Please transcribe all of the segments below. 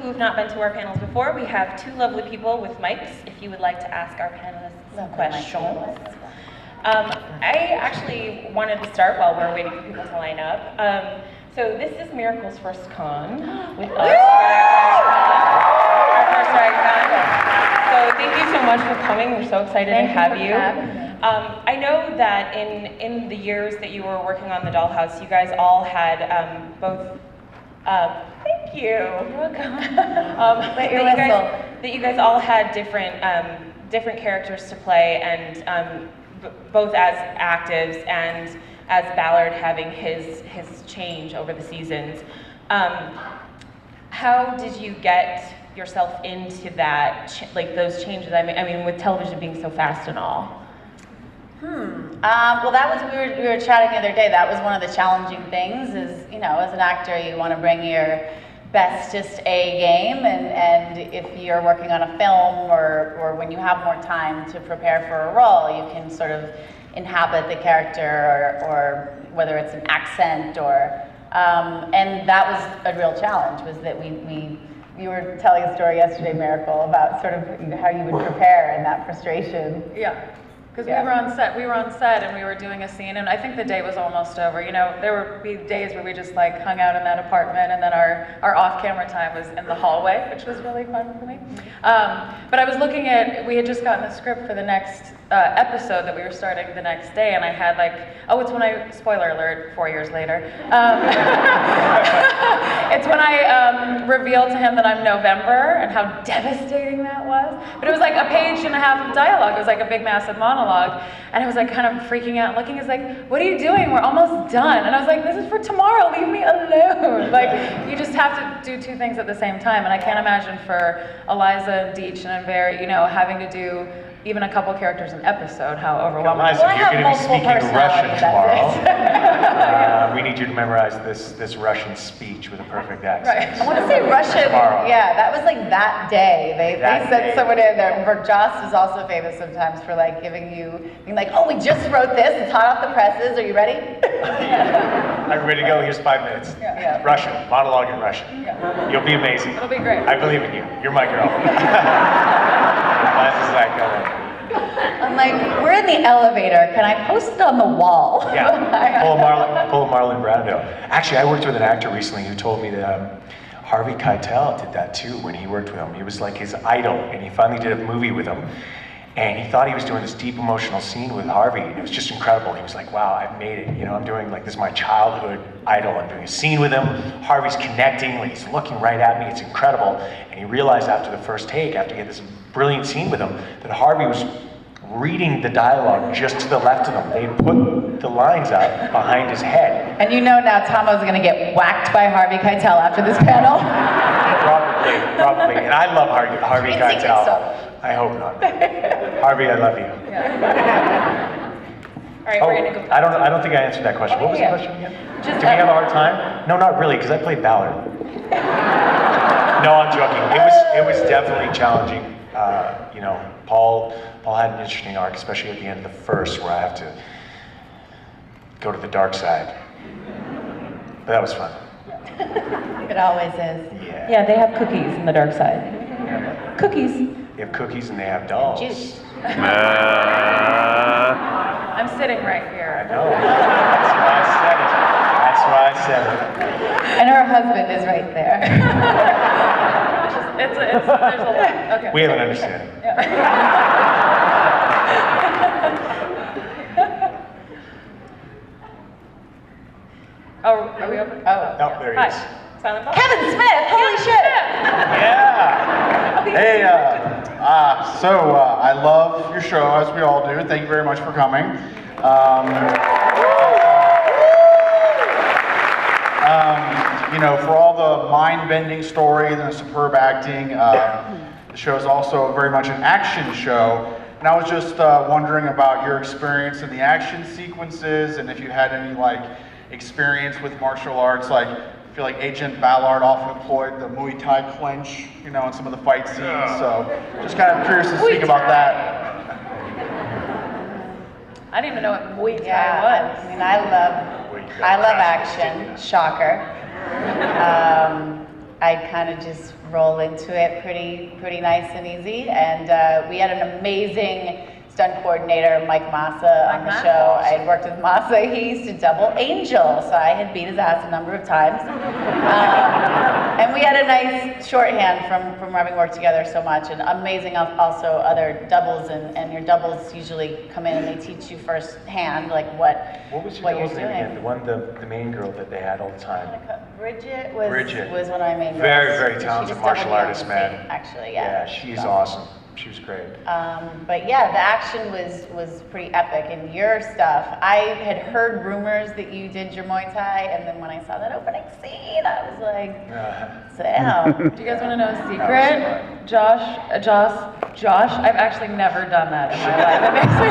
who've not been to our panels before, we have two lovely people with mics if you would like to ask our panelists some questions. I actually wanted to start while we're waiting for people to line up. So this is Miracle's first con with us. Our first DragonCon. So thank you so much for coming. We're so excited to have you. I know that in the years that you were working on the Dollhouse, you guys all had both. Thank you. You're welcome. That you guys all had different characters to play, and both as actives and as Ballard having his change over the seasons. How did you get yourself into that, like those changes? I mean, with television being so fast and all. Well, that was, we were chatting the other day, that was one of the challenging things is, you know, as an actor, you want to bring your bestest A game, and if you're working on a film or when you have more time to prepare for a role, you can sort of inhabit the character or whether it's an accent or, and that was a real challenge, was that you were telling a story yesterday, Miracle, about sort of how you would prepare and that frustration. Yeah. Because we were on set and we were doing a scene, and I think the day was almost over. You know, there would be days where we just like hung out in that apartment, and then our off-camera time was in the hallway, which was really fun for me. But I was looking at, we had just gotten the script for the next episode that we were starting the next day, and I had like, oh, it's when I, spoiler alert, 4 years later. It's when I revealed to him that I'm November, and how devastating that was. But it was like a page and a half of dialogue. It was like a big, massive monologue. And I was like kind of freaking out, looking, it's like, what are you doing? We're almost done. And I was like, this is for tomorrow, leave me alone. Like, you just have to do two things at the same time. And I can't imagine for Eliza, Deech, and Barry, you know, having to do even a couple characters an episode, how overwhelming. Eliza, you're going to be speaking Russian tomorrow. We need you to memorize this Russian speech with a perfect accent. Right. I want to say Russian. Tomorrow. Yeah, that was like that day. They sent someone in there. Joss is also famous sometimes for like giving you, being like, oh, we just wrote this. It's hot off the presses. Are you ready? I'm ready to go. Here's 5 minutes. Yeah. Russian, monologue in Russian. Yeah. You'll be amazing. It'll be great. I believe in you. You're my girl. Eliza's like, I'm like, we're in the elevator. Can I post it on the wall? Yeah, pull a Marlon Brando. Actually, I worked with an actor recently who told me that Harvey Keitel did that too when he worked with him. He was like his idol, and he finally did a movie with him. And he thought he was doing this deep emotional scene with Harvey, and it was just incredible. He was like, wow, I've made it. You know, I'm doing like, this is my childhood idol. I'm doing a scene with him. Harvey's connecting, like he's looking right at me. It's incredible. And he realized after the first take, after he had this brilliant scene with him, that Harvey was reading the dialogue just to the left of him. They put the lines up behind his head. And you know now Tahmoh's going to get whacked by Harvey Keitel after this panel. Probably. And I love Harvey Keitel. I hope not. Harvey, I love you. Yeah. All right, we're gonna go. I don't think I answered that question. What was the question again? Do we have a hard time? No, not really, because I played Ballard. No, I'm joking. It was definitely challenging. You know, Paul had an interesting arc, especially at the end of the first, where I have to go to the dark side. But that was fun. It always is. Yeah, they have cookies in the dark side. Cookies. They have cookies and they have dolls. Juice. I'm sitting right here. I know. That's why I said it. And her husband is right there. There's a lot. Okay. We have an understanding. Oh, are we open? No, there he is. Silent Bob. Kevin Smith, holy shit! Yeah. Hey, I love your show, as we all do. Thank you very much for coming. You know, for all the mind-bending story and the superb acting, the show is also very much an action show. And I was just wondering about your experience in the action sequences, and if you had any like experience with martial arts. Like, I feel like Agent Ballard often employed the Muay Thai clinch, you know, in some of the fight scenes. So just kind of curious to speak about that. I didn't even know what Muay Thai Yeah, was. I mean, I love action. Shocker. I'd kind of just roll into it pretty nice and easy. And we had an amazing stunt coordinator, Mike Massa, on the show. I had worked with Massa. He used to double Angel, so I had beat his ass a number of times. And we had a nice shorthand from having worked together so much. And amazing also other doubles, and your doubles usually come in and they teach you firsthand like what was your you're double's name doing. again? The one, the main girl that they had all the time. Bridget Bridget. was one of my main girls. Very, very She talented just martial doubled me on artist, the man. scene, actually, yeah. Yeah, she's awesome. She was great. But yeah, the action was pretty epic. And your stuff, I had heard rumors that you did your Muay Thai, and then when I saw that opening scene, I was like, damn. Do you guys want to know a secret? Josh, I've actually never done that in my life. It makes me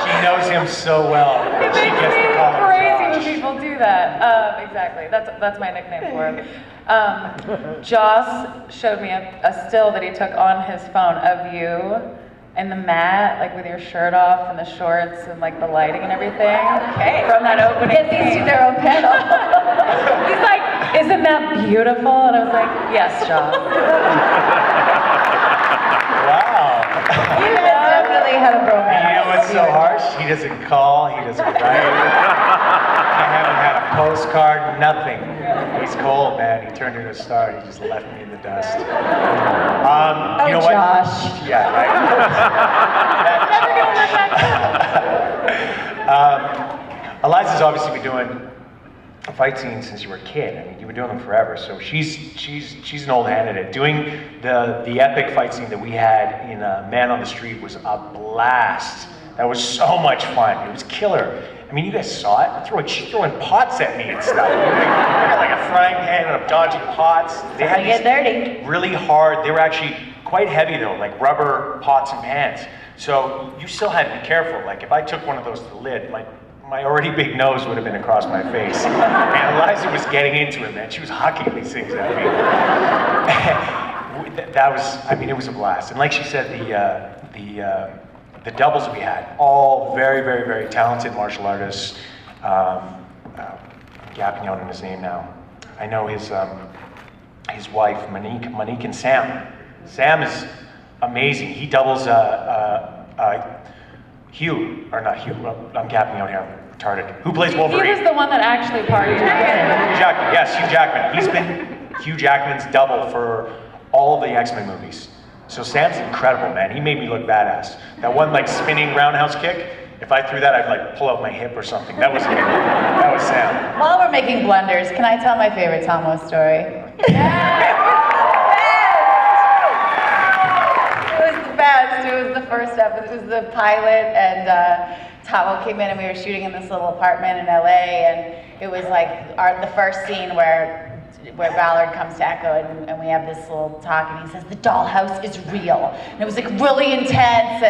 She knows him so well. It She makes gets me to call him crazy when Josh. people do that. Exactly. That's my nickname for him. Joss showed me a still that he took on his phone of you and the mat, like with your shirt off and the shorts and like the lighting and everything. Okay. From that opening Get these to scene. their own panel. He's like, "Isn't that beautiful?" And I was like, "Yes, Joss." Wow. You guys definitely have a bromance. You know what's so harsh? He doesn't call, he doesn't write. I haven't had a postcard, nothing. He's cold, man. He turned into a star. He just left me in the dust. You know what? Josh. Yeah, right. Never gonna work back. Eliza's obviously been doing fight scenes since you were a kid. I mean, you've been doing them forever. So she's an old hand at it. Doing the epic fight scene that we had in Man on the Street was a blast. That was so much fun. It was killer. I mean, you guys saw it. She's throwing pots at me and stuff. I got like a frying pan and I'm dodging pots. They had Get dirty. really hard. They were actually quite heavy though, like rubber pots and pans. So you still had to be careful. Like if I took one of those to the lid, my already big nose would have been across my face. And Eliza was getting into it, man. She was hucking these things at me. That was, I mean, it was a blast. And like she said, the doubles we had, all very, very, very talented martial artists. I'm gapping out on his name now. I know his wife, Monique and Sam. Sam is amazing. He doubles Hugh, or not Hugh, I'm gapping out here, I'm retarded. Who plays Wolverine? He was the one that actually partied. Hugh Jackman, yes, Hugh Jackman. He's been Hugh Jackman's double for all of the X-Men movies. So Sam's incredible, man. He made me look badass. That one like spinning roundhouse kick, if I threw that, I'd like pull out my hip or something. That was him. That was Sam. While we're making blunders, can I tell my favorite Tahmoh story? It was the best. It was the first episode. It was the pilot, and Tahmoh came in, and we were shooting in this little apartment in LA, and it was like the first scene where Ballard comes to Echo, and we have this little talk, and he says, "The dollhouse is real." And it was like really intense,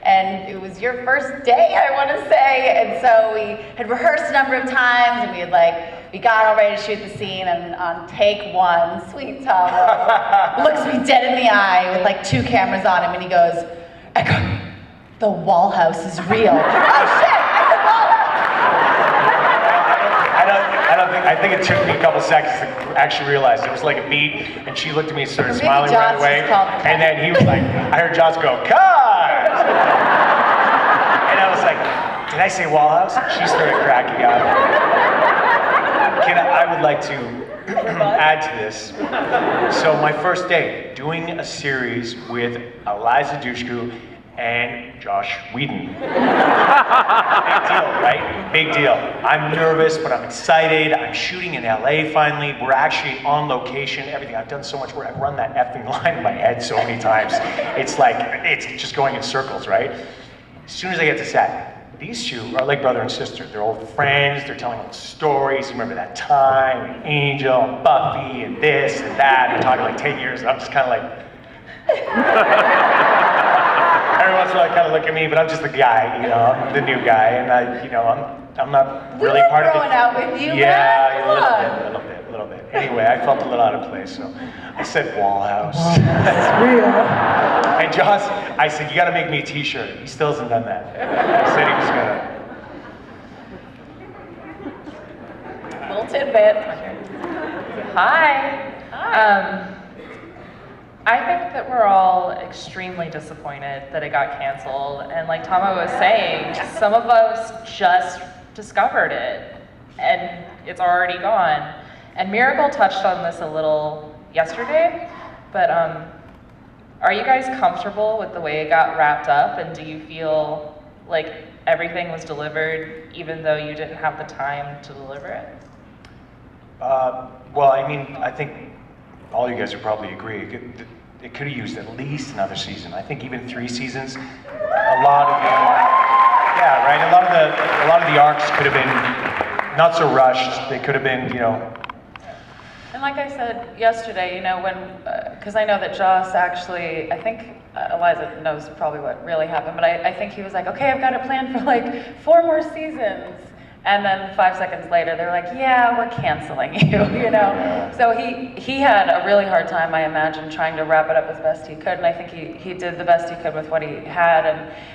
and it was your first day, I want to say, and so we had rehearsed a number of times, and we got all ready to shoot the scene, and on take one, sweet Tahmoh looks me dead in the eye with like 2 cameras on him, and he goes, "Echo, the wall house is real." Oh shit! I said wall house. I think it took me a couple seconds to actually realize it was like a beat, and she looked at me and started smiling right Joss away. just called the And then he was like, I heard Joss go, "Cut!" And I was like, "Did I say wall house?" She started cracking up. I would like to add to this. So my first day, doing a series with Eliza Dushku and Josh Whedon. Big deal, right? Big deal. I'm nervous, but I'm excited. I'm shooting in LA finally. We're actually on location, everything. I've done so much work. I've run that effing line in my head so many times. It's like, it's just going in circles, right? As soon as I get to set, these two are like brother and sister. They're old friends. They're telling old stories. Remember that time, and Angel, and Buffy, and this and that. They're talking like 10 years, and I'm just kind of like... Every once in a while, kind of look at me, but I'm just the guy, you know, I'm the new guy, and I'm not really part of it. We were throwing out with you, yeah, man. a little bit. Anyway, I felt a little out of place, so I said wall house. And Joss, I said, "You got to make me a T-shirt." He still hasn't done that. He said he was gonna. Little tidbit. Hi. I think that we're all extremely disappointed that it got canceled. And like Tahmoh was saying, some of us just discovered it and it's already gone. And Miracle touched on this a little yesterday, but are you guys comfortable with the way it got wrapped up? And do you feel like everything was delivered even though you didn't have the time to deliver it? Well, I mean, I think all you guys would probably agree. It could have used at least another season. I think even 3 seasons. A lot of them, yeah, right. A lot of the arcs could have been not so rushed. They could have been, you know. And like I said yesterday, you know, when, because I know that Joss actually, I think Eliza knows probably what really happened, but I think he was like, okay, I've got a plan for like 4 more seasons. And then 5 seconds later, they're like, yeah, we're canceling you, you know? So he had a really hard time, I imagine, trying to wrap it up as best he could. And I think he did the best he could with what he had.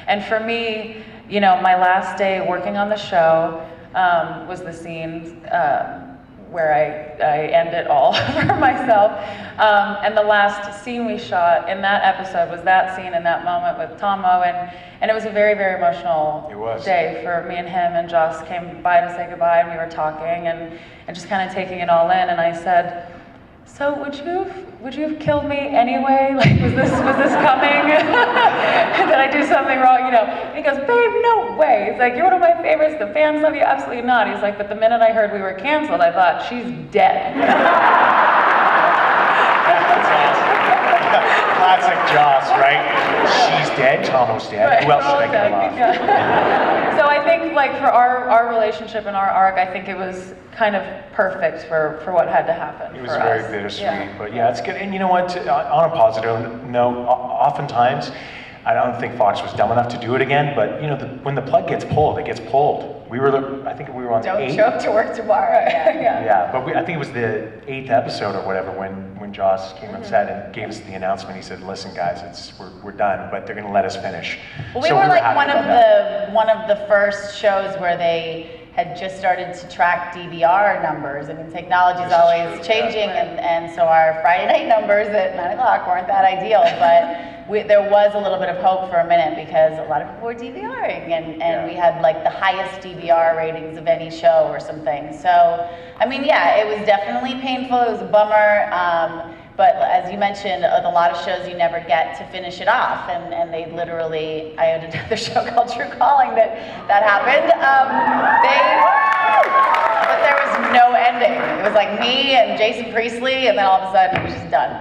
And for me, you know, my last day working on the show was the scene where I end it all for myself. And the last scene we shot in that episode was that scene in that moment with Tahmoh, and it was a very, very emotional day for me and him, and Joss came by to say goodbye, and we were talking and just kind of taking it all in, and I said, so would you have killed me anyway? Like, was this coming? Did I do something wrong? You know? And he goes, babe, no way. He's like, you're one of my favorites. The fans love you. Absolutely not. He's like, but the minute I heard we were canceled, I thought, she's dead. That's awesome. Classic Joss, right? She's dead. Tahmoh's dead. Right. Who else should I kill off? Yeah. So I think, like, for our relationship and our arc, I think it was kind of perfect for what had to happen. It was very bittersweet, but yeah, it's good. And you know what? On a positive note, oftentimes, I don't think Fox was dumb enough to do it again. But you know, when the plug gets pulled, it gets pulled. I think we were on the 8th. Don't show up to work tomorrow. Yeah, but I think it was the 8th episode or whatever when Joss came on set and gave us the announcement. He said, "Listen, guys, we're done, but they're going to let us finish." Well, we were like one of the first shows where they had just started to track DVR numbers. I mean, technology's always changing, and so our Friday night numbers at 9 o'clock weren't that ideal, but there was a little bit of hope for a minute because a lot of people were DVRing, and we had like the highest DVR ratings of any show or something. So, I mean, yeah, it was definitely painful. It was a bummer. But as you mentioned, a lot of shows you never get to finish it off, and they literally, I had another show called True Calling that happened. But there was no ending. It was like me and Jason Priestley, and then all of a sudden it was just done.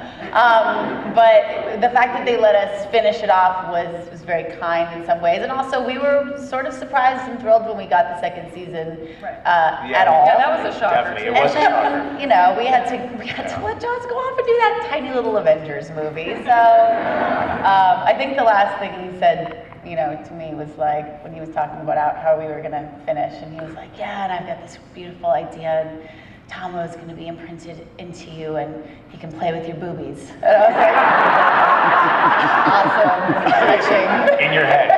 But the fact that they let us finish it off was very kind in some ways, and also we were sort of surprised and thrilled when we got the second season at all. Yeah, that was a shocker. Definitely, it was a shocker. You know, we had to let Joss go off and do that tiny little Avengers movie. So I think the last thing he said, you know, to me was like when he was talking about how we were gonna finish, and he was like, yeah, and I've got this beautiful idea, and Tahmoh is gonna be imprinted into you, and he can play with your boobies. And I was like, awesome, touching. In your head.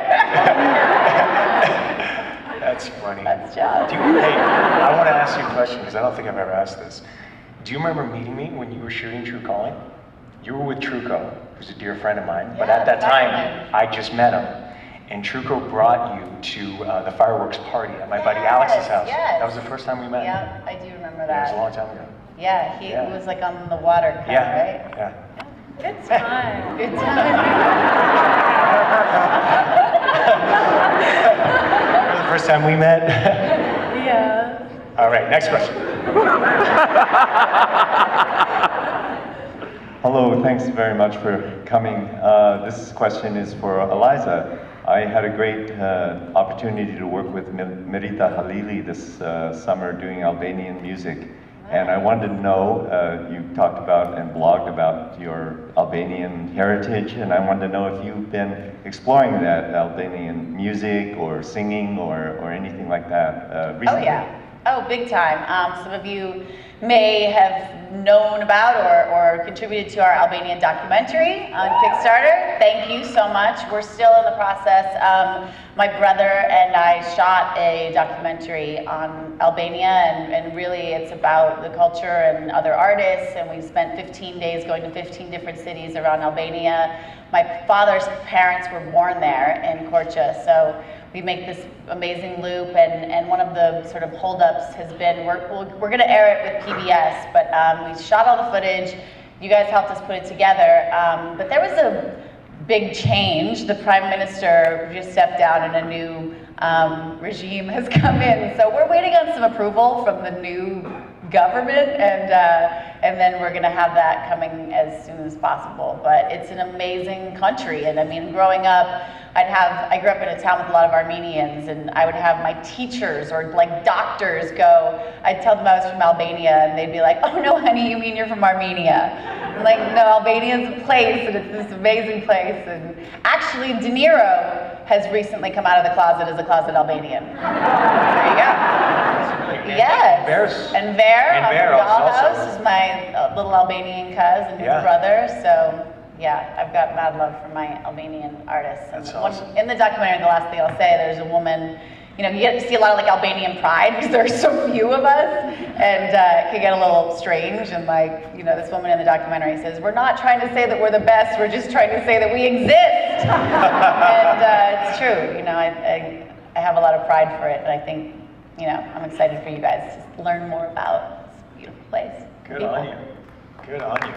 That's funny. That's Joss. Hey, I want to ask you a question because I don't think I've ever asked this. Do you remember meeting me when you were shooting True Calling? You were with Truco, who's a dear friend of mine, but at that time, I just met him. And Truco brought you to the fireworks party at my buddy Alex's house. Yes. That was the first time we met. Yeah, I do remember It that. was a long time ago. Yeah, he was like on the water cut, right? Yeah. Good time. Good time. The first time we met. Yeah. All right, next question. Hello, thanks very much for coming. This question is for Eliza. I had a great opportunity to work with Merita Halili this summer doing Albanian music. And I wanted to know, you talked about and blogged about your Albanian heritage, and I wanted to know if you've been exploring that Albanian music or singing or anything like that recently. Oh yeah, oh big time. Some of you may have known about or contributed to our Albanian documentary on Kickstarter, thank you so much. We're still in the process. My brother and I shot a documentary on Albania, and really it's about the culture and other artists, and we spent 15 days going to 15 different cities around Albania. My father's parents were born there in Korça, so we make this amazing loop, and one of the sort of holdups has been, we're gonna air it with PBS, but we shot all the footage, you guys helped us put it together, but there was a big change. The Prime Minister just stepped down and a new regime has come in, so we're waiting on some approval from the new government, and then we're gonna have that coming as soon as possible. But it's an amazing country, and I mean, growing up, I grew up in a town with a lot of Armenians, and I would have my teachers or like doctors go, I'd tell them I was from Albania, and they'd be like, oh no honey, you mean you're from Armenia? I'm like, no, Albania is a place, and it's this amazing place, and actually De Niro has recently come out of the closet as a closet Albanian. There you go. Yes. And Ver Dollhouse is my little Albanian cousin, his brother, so yeah, I've got mad love for my Albanian artists. And That's awesome. in the documentary, the last thing I'll say, there's a woman, you know, you get to see a lot of like Albanian pride because there are so few of us, and it can get a little strange, and like, you know, this woman in the documentary says, we're not trying to say that we're the best, we're just trying to say that we exist. And it's true, you know, I have a lot of pride for it, and I think, you know, I'm excited for you guys to learn more about this beautiful place. Good on you. Good on you.